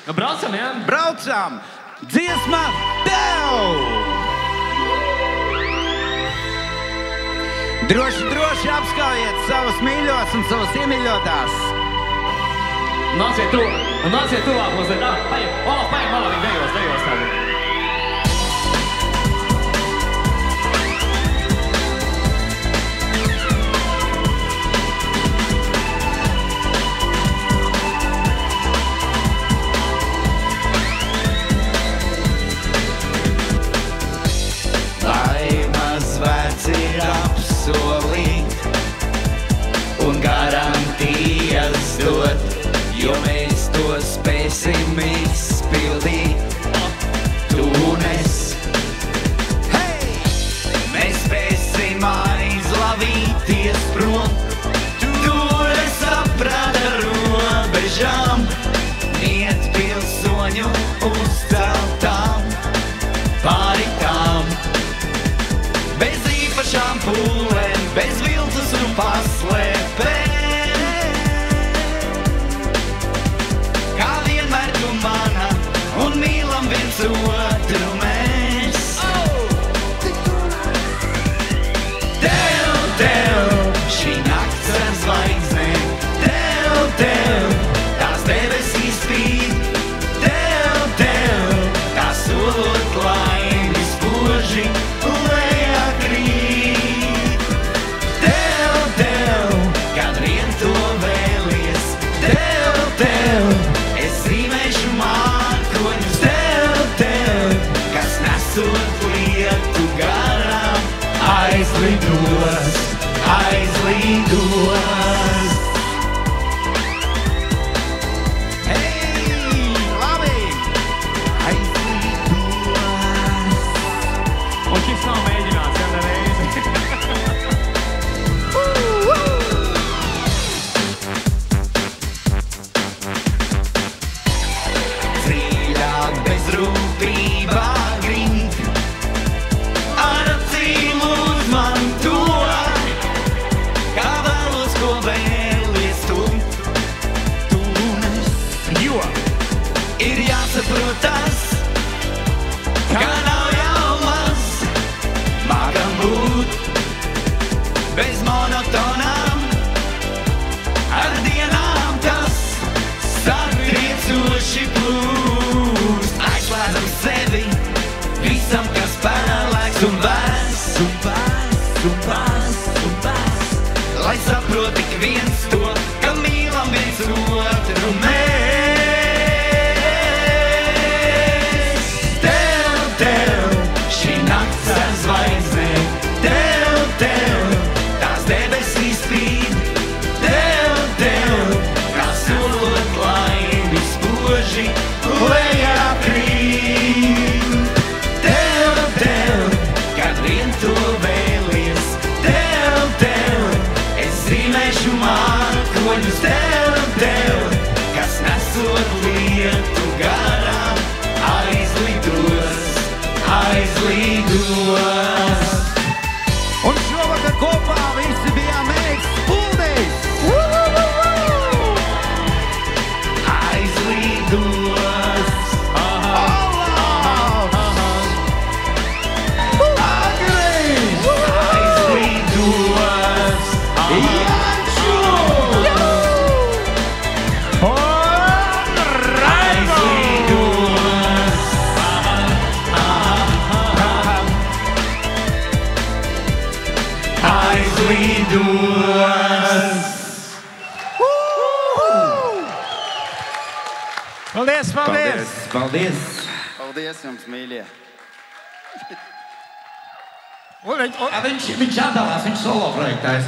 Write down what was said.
Nu, braucam, jā? Braucam! Dziesma tev! Droši apskaujiet savus mīļos un savus iemīļotās. Nāciet tuvāk mazliet. Paņem malā viņi dejos tādi. Ir apsolīt un garantijas dot, jo mēs to spēsim izpildīt. Tu un es, hei! Mēs spēsim aizlavīties prom, tur es aprada robežām, iet pilsoņu uzceltām pāri tām. Šampūlēm, bez viltus un paslēpēm. Kā vienmēr tu mana un mīlam viens otru mēs. Tev, šī nakts ar zvaigznēm. Tev, tās debesīs spīd. Tev, tā solot laimi spoži. Aizlidos. Hei, labi! Aizlidos. Un šis nav mēģināts, jā, nereizi. Dzīļāk bez rūpībā grind. Ar acīm uz man to. Kā vēlos, ko vēlies tu un es. Jo ir jāsaprot tas, ka nav jau maz. Mākam būt bez monotonām. Ar dienām tas satriecoši plūst. Aizslēdzam sevi visam, kas pelēks un vēs. Lai saprot tik viens to, ka mīlam viens otru mēs. Tev, šī nakts ar zvaigznēm. Tev, tās debesīs spīd. Tev, kā solot laimi spoži lejā krīt. Tev, kad vien to vēlies. Zīmēšu mākoņus tev, kas nesot lietu garām. Aizlidos. Un šovakar kopā visi bijām mēs Puldis. Aizlidos. Agris. Aizlidos. Paldies jums, mīļie. Viņš atdalās, viņš solo projektēs.